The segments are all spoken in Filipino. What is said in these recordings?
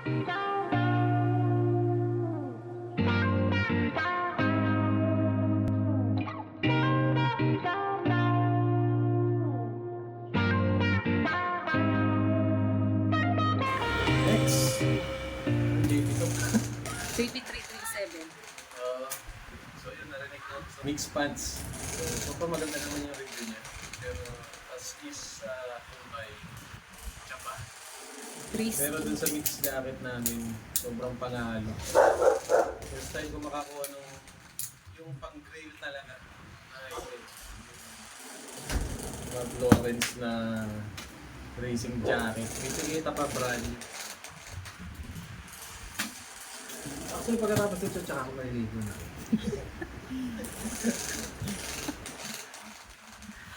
Next, JP2. JP337. So yun, narinig ko. So, mixed pants. So maganda naman yung review niya. Pero as is by Chapa. Pero dun sa mixed jacket namin, sobrang panalo. First time ko makakuha nung yung pang-grill talaga. Ay, Ralph Lauren na racing jacket. Kita pa brand. Actually, pagkatapos nito, tsaka ako maliligo na.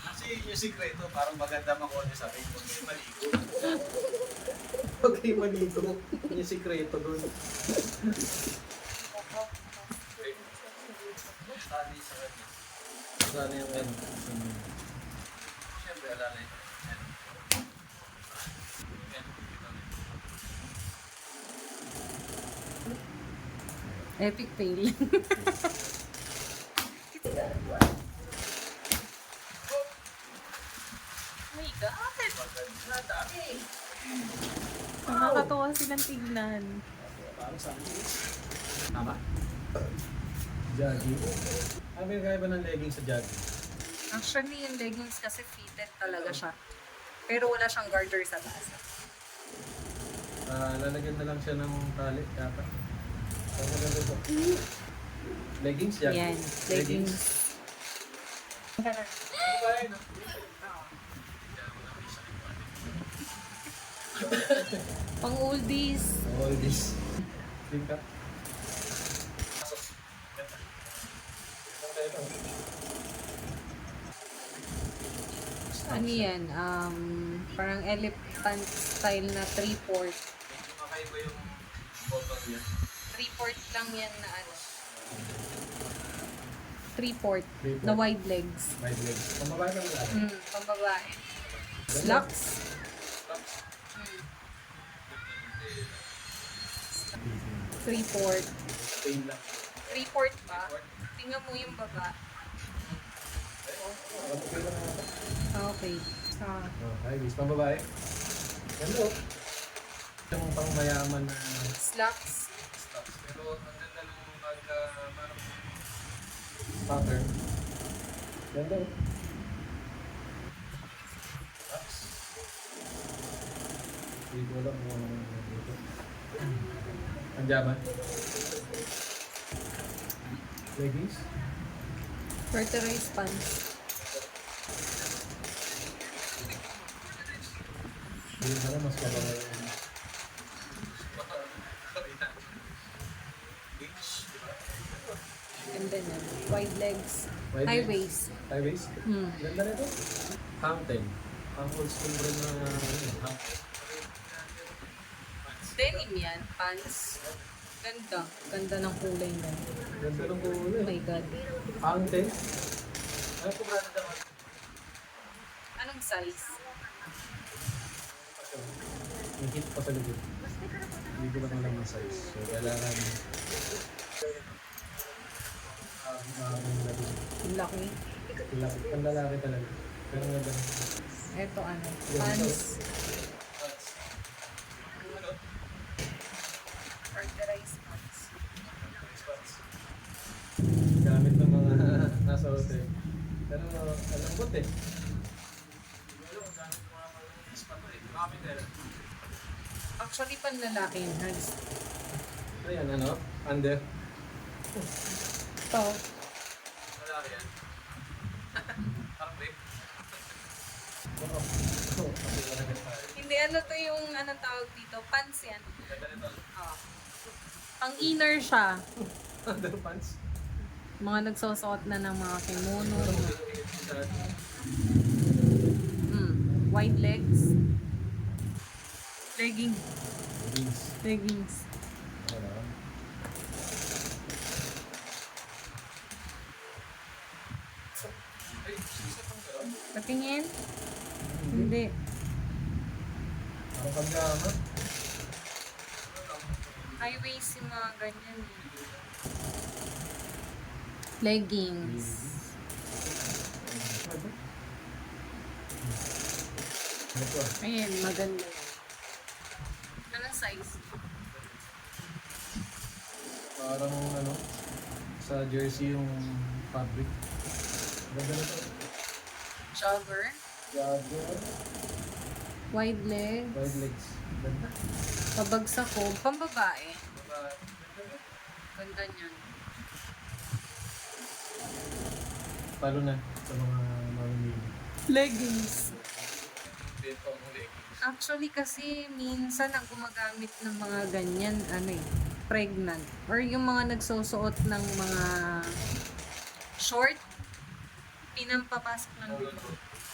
Kasi yun yung sikreto, parang maganda makuha niya sa akin. Huwag kayo maligo. Huwag kayo maligo. Yun yung sikreto dun. Tali sa kanya. Sana yung end. Siyempre, alala ito. Epic fail. Oh my God! Nakakatawa silang tignan. Parang sa akin. Tama? Jogging. Ano yung kaya ba ng leggings sa jogging? Actually, yung leggings kasi fitted talaga siya. Pero wala siyang garter sa taas. Lalagyan na lang siya ng tali, yata. Ano maganda ito? Leggings, jogging? Yan, leggings. Ano ba yun? Pang oldies. All this. Think ka? Ano yan? Parang elephant style na 3/4. Medyo kakaiba yung bottom niya. 3/4 lang yan na ano. 3/4 3/4. na wide legs. Wide legs. Pambabae na lang. Pambabae. Slacks. 3/4. Pain lang. 3/4 ba? Tingnan mo yung baba. Okay. High waist. Pambabae. Hello. Yung pang mayaman na Slacks. stocks. Pero ang ganda nung pattern. Ganda. stocks. Hindi ko alam kung ano dito. Andiyaman. Leggings. Verterized pants. Hindi na mas mababa yung Beach, di ba? And then wide legs. Wide High legs. waist. high waist. Ganda nito. Hampton. Ang old school rin na Hampton. Denim yan. Pants. Ganda. Ganda ng kulay mo. Ganda ng Oh kulay. my God. Hampton. Ano po brother naman? Anong size? May hit pa sa likod. Hindi ko lang alam ang size. So, kailangan Ang laki. Panlalaki talaga. Pero nga ganun. Ito ano. Pants. Verterized pants. Gamit ng mga nasa hotel. Pero alam ko eh. Actually, panlalaki yun. Hans. Ayan, ano? Under. Ito. Malaki yan. Parang babe. Hindi, ano to yung anong tawag dito? Pants yan. Ganda nito. Oh. Pang inner siya. Underpants. Mga nagsusuot na ng mga kimono. Wide legs. Legging. Jeans. Leggings. Ano? Patingin? Hindi. Ang pagkama. High waist yung mga ganyan eh. Leggings. Ito ah. Ayan, maganda yan. Anong size? Parang ano, sa jersey yung fabric. Ganda na ito. Jogger. Jogger. Wide legs. Wide legs. Ganda. Pabagsak ko. Pambabae. Ganda niyan. Palo na sa mga mamimili. Leggings. Dito ang leggings. Actually kasi minsan ang gumagamit ng mga ganyan, ano eh, pregnant. Or yung mga nagsusuot ng mga short, pinampapasok ng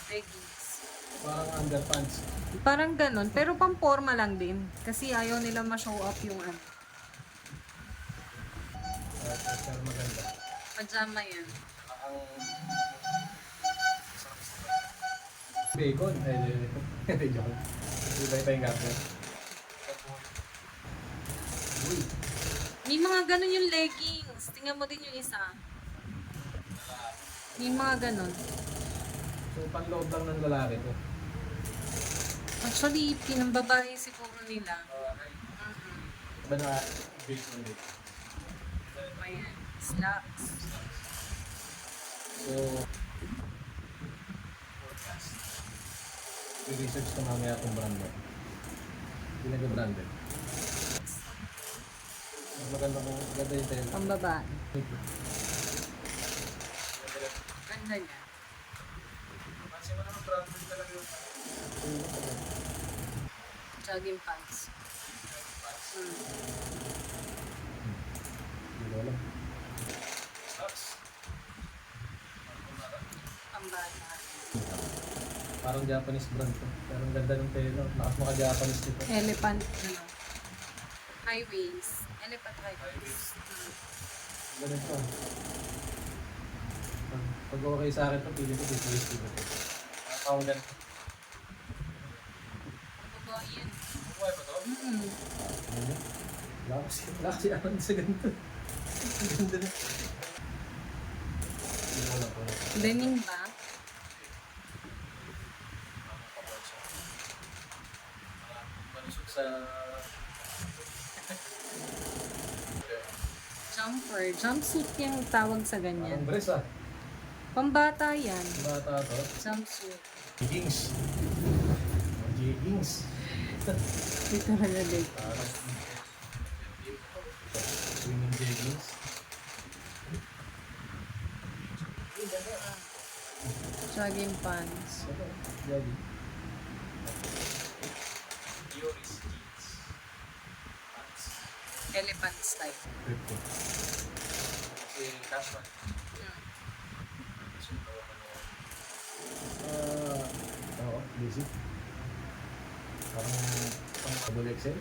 leggings. Parang underpants. Parang ganon, pero pang-forma lang din. Kasi ayaw nila ma-show up yung ano. Pero maganda. Pajama yan. Ang Bacon. Hindi, joke. Iba pa yung garter. Uy. May mga ganon yung leggings. Tingnan mo din yung isa. May mga ganon. So, panloob lang ng lalaki to. Actually, pinambabae siguro nila. Iba na bacon dito. Ayan. Slacks. So, i-research ko mamaya kung branded. Hindi nag-branded. Maganda yung tayo. Pambabae. Ganda niya. Pansin mo naman branded talaga yung Jogging pants. Hindi ko alam. socks. Pambata. Parang Japanese brand to. Pero ang ganda ng tela. Lakas maka-Japanese dito. Elephant, ano. High waist. Elephant high waist. Ganito. Pag okay sa akin to, pili ko dito yung dito. Nakakawang ganito. Babae yan. Buhay ba to? Ano? Wala kasi aman sa ganito. Ang ganda na. Hindi ko alam po na. Denim ba? Malusog sa... Jumper. Jumpsuit yung tawag sa Parang ganyan. dress ah. Pambata yan. Bata to. Jumpsuit. Jeggings. Jeggings. Dito na leg. Parang swimming jeggings. Jogging pants. Ito, jogging. Yoris jeans. Pants. Elephant style. Crypto. Kasi casual. Kasi ito Oo, basic. Parang pang double XL.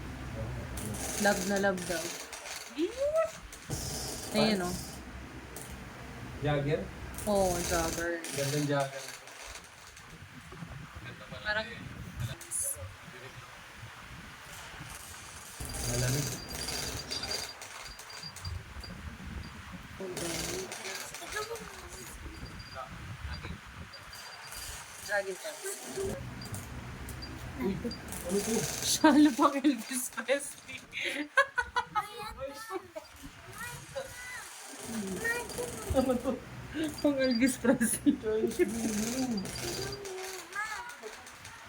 Love na love daw. Ayan o. Jagger. Oh, jogger. Gandang jagger. Ganda pala. Parang Malamig. jogging pants. Uy, ano to? Shallow pang Elvis Presley. Ano to? Pang Elvis Presley.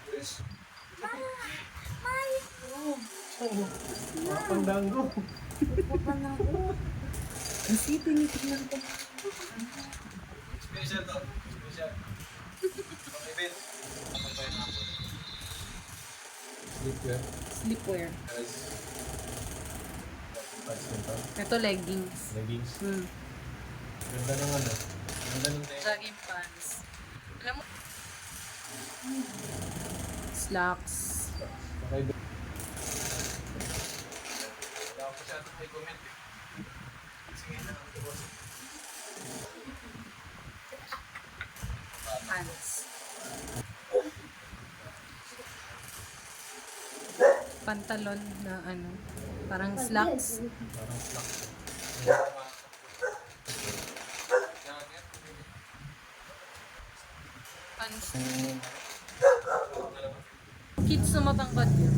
Chris? Pandango. Kasi tinitignan ko. Special to. Special. Pang event. Pang pineapple. Sleepwear. Sleepwear. Guys. Pants nito. Ito leggings. Leggings. Ganda ng ano. Ganda ng tayo. Jogging pants. Alam mo? Slacks. Okay. Wala ako masyadong may comment eh. Kasi ngayon na lang ito boss. Pants. Pantalon na ano. Parang slacks. Parang slack. Pants. Kids na matangkad yun.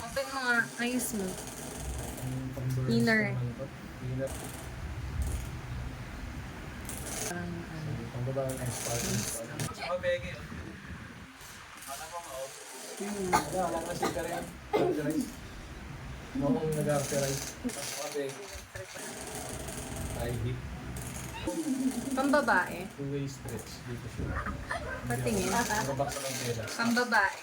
Open mga eyes mo. Inner. Inner. Parang ano. Ang baba ng sparkling. Mga bege yun. Alam ko nga, Wala lang kasi ka rin. Characterize. Noong nag-characterize. mas mga bege. High hip. Pambabae. Two-way stretch. Dito siya. Patingin. Nabak sa ng tela. Pambabae.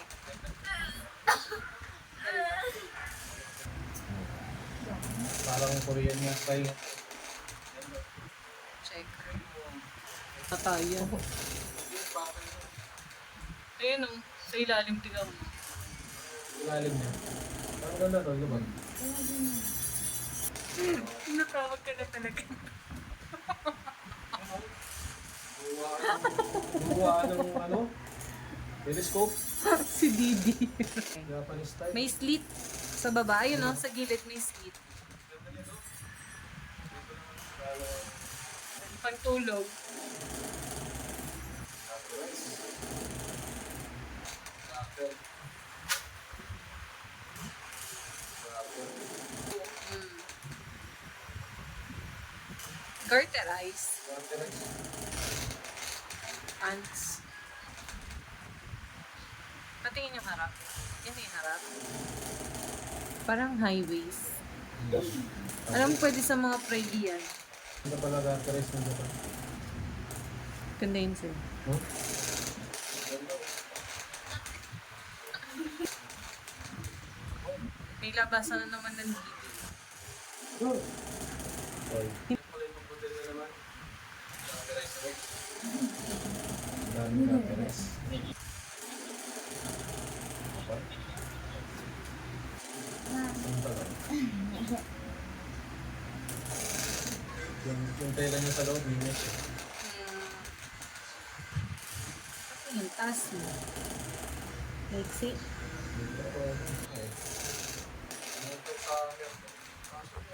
Parang Korean nga style. Check. Patayan. Ayun o. Sa ilalim tingnan mo. Ilalim niya. Parang ganda to. Lumag. Natawag ka na talaga. Gumawa ng ano? Telescope. Si Didi. Japanese style. May slit sa baba. Ayun o. Sa gilid may slit. Pantulog. Garterize. Pants. Patingin yung harap. Yan yung harap. Parang highways. Alam mo, pwede sa mga pregi yan. Hindi pala characterize ng Japan. Condenser. Huh? May labasan na naman ng dito. Sorry. Kulay ng putil na naman. Characterize ulit. Daming characterize. Ano pala? Yung tela niya sa loob, linis. Yung taas mo. Like, see?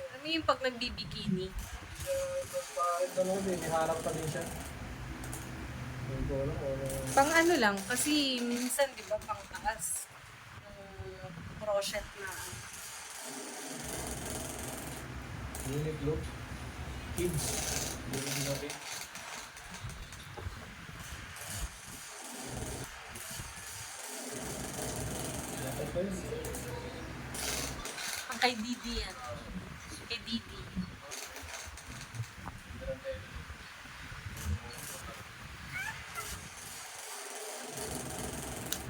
Ano yung pag nagbibikini? May harap pa din siya. Hindi ko alam kung ano. Pang ano lang, kasi minsan, di ba, pang taas. Crochet na. Unit look. Kids. Unit natin. Dapat ba yun? Pang kay Didi yan. Kay Didi.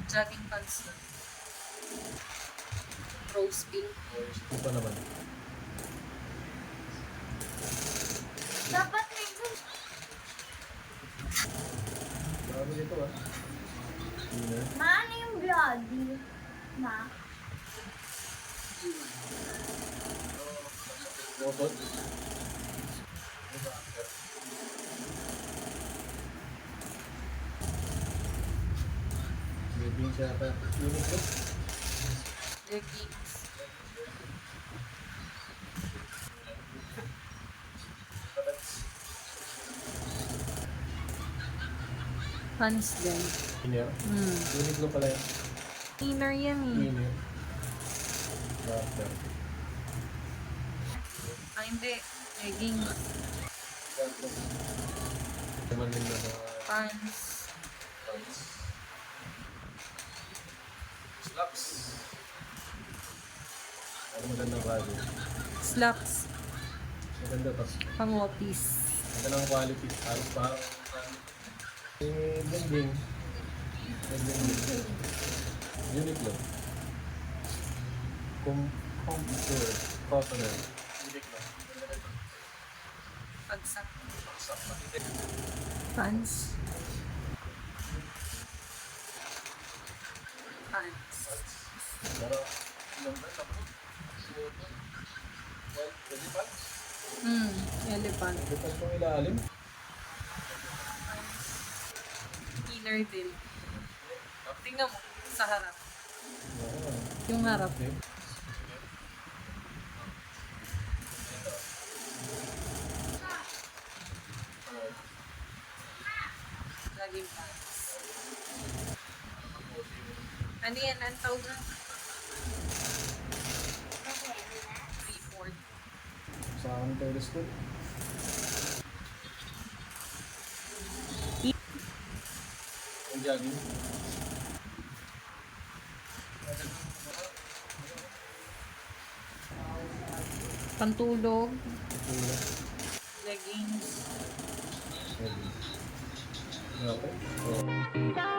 Jogging pants na. Rose pink. Ito pa naman. Dapat may Marami dito ah. Inner. Maano yung vloggy? Ma? Bottle. Leggings yata. Unit look. Leggings. Pants din. Inner. Unit look pala yan. Inner yan eh. Inner. After. Ah, hindi. Leggings. Naman din na mga Pants. Pants. Slacks. ano magandang value. Slacks. Maganda to. Pang office. Magandang quality. Halos parang blending. Blending. Unit look. Comfort. Cotton. Unique lang. Pagsak. Paksak na. Pants. Pants. Pero, Ilang ba? Tapos? Well, pwede pants. Elephant. dapat kong ilalim. inner din. Tingnan mo, sa harap. Oo. Yung harap. Okay. Jogging pants. Ano yan? Ang tawag na? 3/4. Saan telescope? Ang jogging. Pantulog. Wala. Leggings. Okay. Oh.